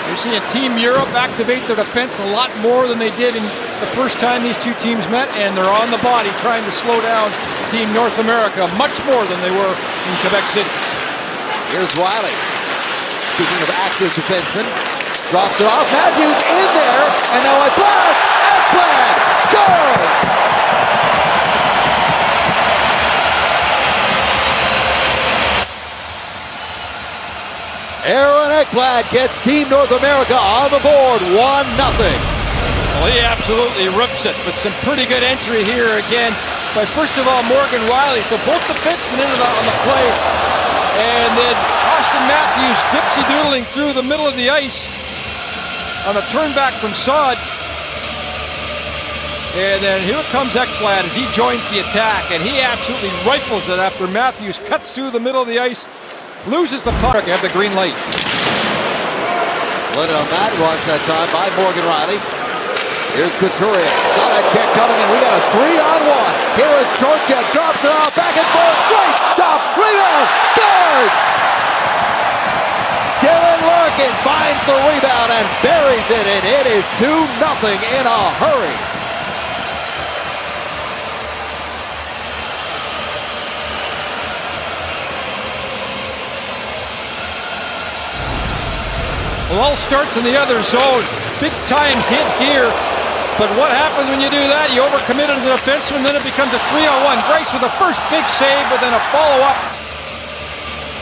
You're seeing Team Europe activate their defense a lot more than they did in the first time these two teams met, and they're on the body trying to slow down Team North America much more than they were in Quebec City. Here's Riley. Speaking of active defensemen, drops it off. Matthews in there, and now a blast. Ekblad scores! Aaron Ekblad gets Team North America on the board, 1-0. Well, he absolutely rips it, but some pretty good entry here again by, first of all, Morgan Riley. So both defensemen in on the play, and then Austin Matthews dipsy-doodling through the middle of the ice on a turn back from Saad. And then here comes Ekblad as he joins the attack, and he absolutely rifles it after Matthews cuts through the middle of the ice. Loses the puck. Have the green light. Let it on that rush that time by Morgan Riley. Here's Couturier. Saw that check coming, and we got a 3-on-1. Here is Chorka. Drops it off. Back and forth. Great stop. Rebound. Scores! Dylan Larkin finds the rebound and buries it, and it is 2-0 in a hurry. Well, all starts in the other zone. Big time hit here. But what happens when you do that? You overcommit as a defenseman, then it becomes a 3-on-1. Grace with the first big save, but then a follow-up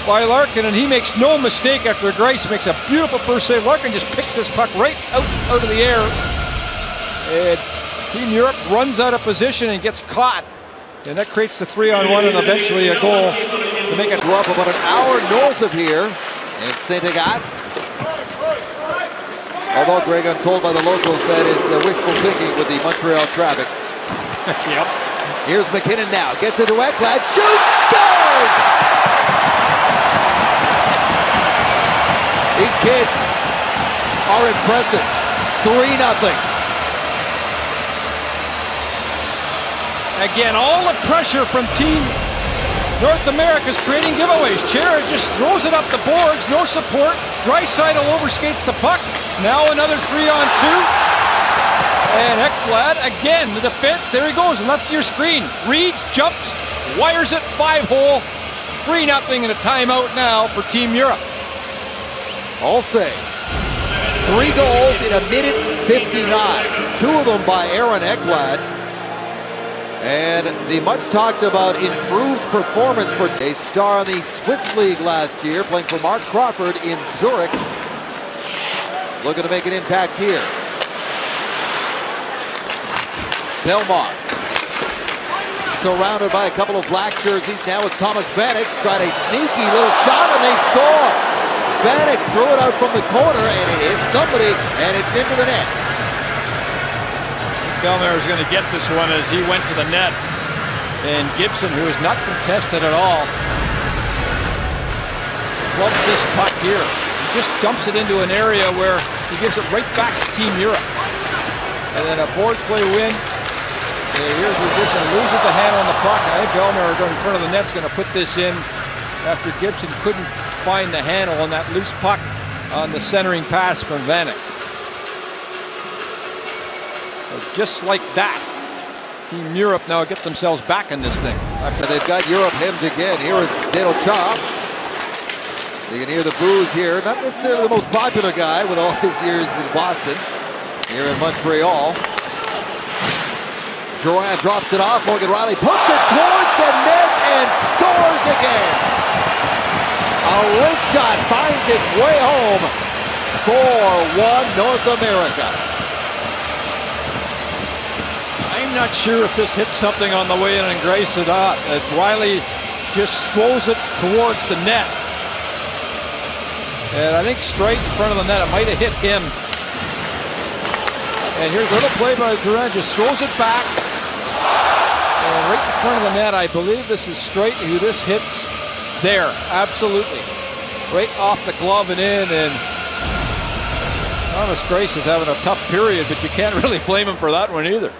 by Larkin, and he makes no mistake after Grace makes a beautiful first save. Larkin just picks this puck right out of the air. And Team Europe runs out of position and gets caught. And that creates the 3-on-1 and eventually a goal to make it. Grew up about an hour north of here in Saint-Agathe. Although, Greg, I'm told by the locals that is wishful thinking with the Montreal traffic. Yep. Here's McKinnon now. Gets it to Ekblad. Shoots! Scores! These kids are impressive. 3-0. Again, all the pressure from Team North America's creating giveaways. Chera just throws it up the boards, no support. Draisaitl overskates the puck. Now another 3-on-2. And Ekblad, again, the defense, there he goes, left of your screen. Reads, jumps, wires it, 5-hole. 3-0 and a timeout now for Team Europe. All say 3 goals in 1:59. 2 of them by Aaron Ekblad. And the much talked about improved performance for a star in the Swiss League last year, playing for Mark Crawford in Zurich. Looking to make an impact here. Belmont surrounded by a couple of black jerseys. Now it's Thomas Vanek. Got a sneaky little shot and they score. Vanek threw it out from the corner and it hits somebody and it's into the net. Belmar is going to get this one as he went to the net. And Gibson, who is not contested at all, loves this puck here. He just dumps it into an area where he gives it right back to Team Europe. And then a board play win. And here's where Gibson loses the handle on the puck. I think Belmar in front of the net's going to put this in after Gibson couldn't find the handle on that loose puck on the centering pass from Vanek. Just like that, Team Europe now get themselves back in this thing. And they've got Europe hemmed again. Here is Dale Chop. You can hear the boos here. Not necessarily the most popular guy with all his years in Boston. Here in Montreal. Drouin drops it off. Morgan Riley puts it towards the net and scores again. A wrist shot finds its way home. 4-1 North America. I'm not sure if this hits something on the way in and Grace it out. Riley just throws it towards the net. And I think straight in front of the net. It might have hit him. And here's a little play by Durant. Just throws it back. And right in front of the net, I believe this is straight. Who this hits there. Absolutely. Right off the glove and in. And Thomas Grace is having a tough period, but you can't really blame him for that one either.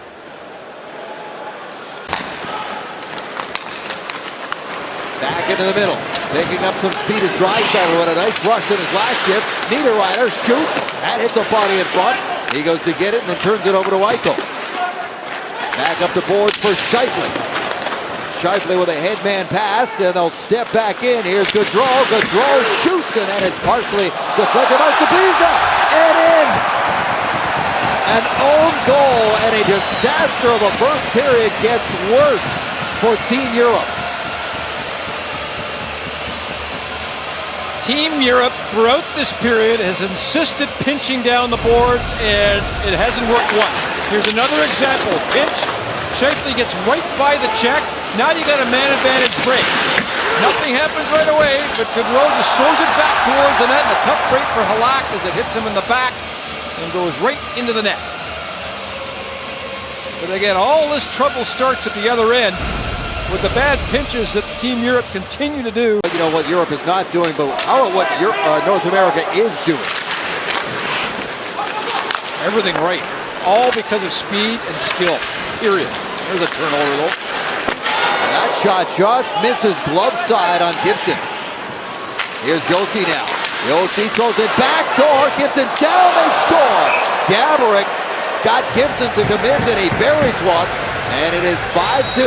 Back into the middle. Picking up some speed is Draisaitl with a nice rush in his last shift. Niederreiter shoots and hits a body in front. He goes to get it and then turns it over to Eichel. Back up the boards for Scheifele. Scheifele with a headman pass, and they'll step back in. Here's Gaudreau. Gaudreau shoots, and that is partially deflected by Sabisa. And in! An own goal, and a disaster of a first period gets worse for Team Europe. Team Europe, throughout this period, has insisted pinching down the boards, and it hasn't worked once. Here's another example. Pinch. Scheifele gets right by the check. Now you got a man advantage break. Nothing happens right away, but Gaudreau just throws it back towards the net, and a tough break for Halak as it hits him in the back and goes right into the net. But again, all this trouble starts at the other end with the bad pinches that Team Europe continue to do. You know what Europe is not doing, but how about what North America is doing? Everything right. All because of speed and skill, period. There's a turnover, though. And that shot just misses glove side on Gibson. Here's Josi now. Josi throws it back door. Gibson's down. They score. Gaborik got Gibson to commit, and he buries one. And it is 5-2.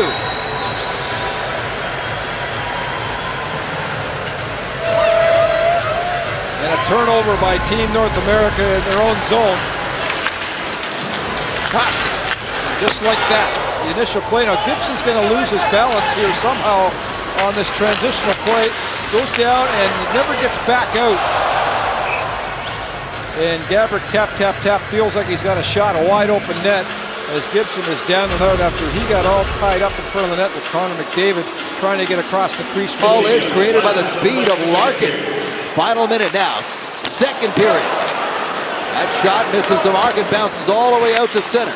And a turnover by Team North America in their own zone. Kasi, just like that. The initial play. Now Gibson's going to lose his balance here somehow on this transitional play. Goes down and never gets back out. And Gaborik tap, feels like he's got a shot, a wide open net, as Gibson is down and out after he got all tied up in front of the net with Connor McDavid trying to get across the crease. All is created by the speed of Larkin. Final minute now, second period. That shot misses the mark and bounces all the way out to center.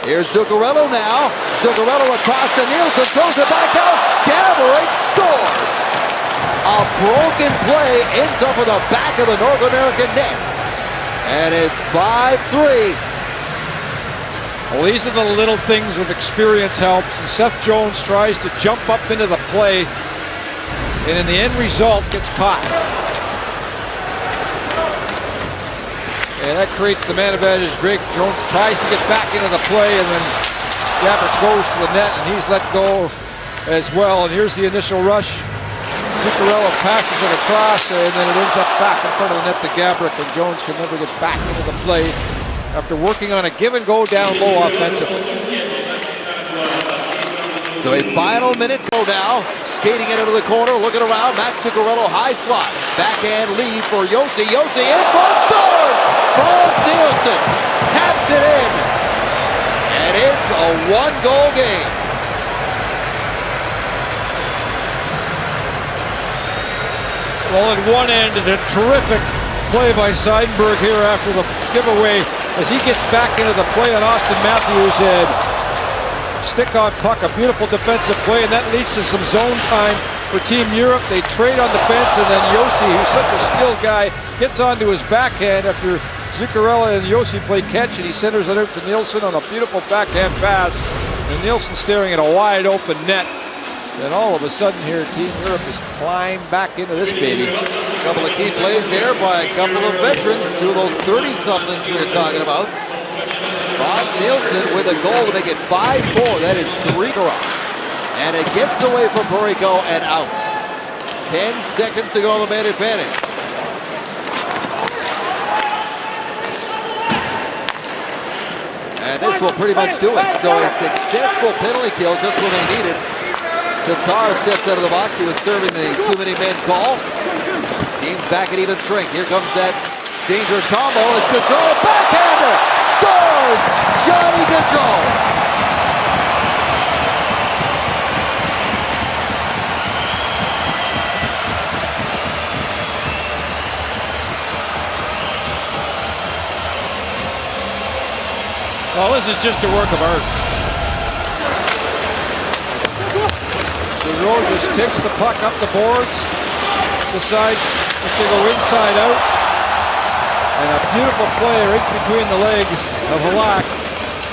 Here's Zuccarello now. Zuccarello across to Nielsen, throws it back out. Gaborik scores. A broken play ends up with the back of the North American net. And it's 5-3. Well, these are the little things with experience helps. And Seth Jones tries to jump up into the play, and in the end result gets caught. And that creates the man advantage. Greg Jones tries to get back into the play, and then Gaborik goes to the net, and he's let go as well. And here's the initial rush. Zuccarello passes it across, and then it ends up back in front of the net to Gaborik, and Jones can never get back into the play after working on a give and go down low offensively. So a final minute go now. Skating into the corner, looking around. Matt Zuccarello, high slot. Backhand lead for Josi. Josi in front, scores! Franz Nielsen taps it in. And it's a one-goal game. Well, at one end, a terrific play by Seidenberg here after the giveaway as he gets back into the play on Austin Matthews' head. Stick on puck, a beautiful defensive play, and that leads to some zone time for Team Europe. They trade on defense, and then Josi, who's such a skilled guy, gets onto his backhand after Zuccarello and Josi play catch, and he centers it out to Nielsen on a beautiful backhand pass. And Nielsen staring at a wide open net. And all of a sudden here, Team Europe has climbed back into this baby. A couple of key plays there by a couple of veterans, two of those 30-somethings we were talking about. Franz Nielsen with a goal to make it 5-4. That is 3 to run. And it gets away from Perico and out. 10 seconds to go on the man advantage. And this will pretty much do it. So a successful penalty kill just when they needed. Tatar stepped out of the box. He was serving the too many men call. Team's back at even strength. Here comes that dangerous combo. It's Gaudreau, backhander, scores! Johnny Gaudreau. Well, this is just a work of art. Gaudreau just takes the puck up the boards, decides if they go inside out, and a beautiful play right between the legs of Halak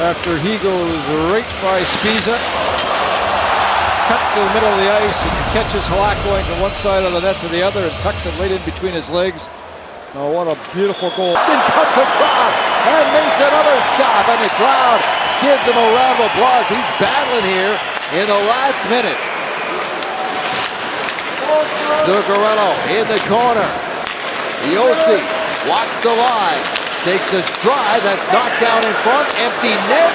after he goes right by Spiza. cuts to the middle of the ice and catches Halak going from one side of the net to the other and tucks it right in between his legs. Oh, what a beautiful goal. Comes across and makes another stop, and the crowd gives him a round of applause. He's battling here in the last minute. Zuccarello in the corner. Yossi walks the line, takes a stride, that's knocked down in front, empty net.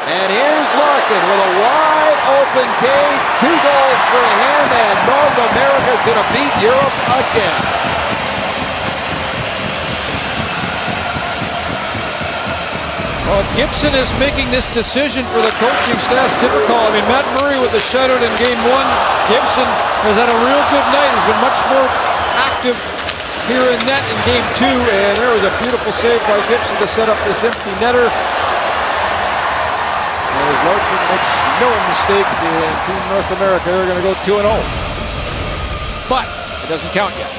And here's Larkin with a wide open cage, 2 goals for him, and North America's going to beat Europe again. Well, Gibson is making this decision for the coaching staff difficult. I mean, Matt Murray with the shutout in game 1. Gibson has had a real good night. He's been much more active here in net in game 2. And there was a beautiful save by Gibson to set up this empty netter. And Larkin makes no mistake in Team North America. They're going to go 2-0. But it doesn't count yet.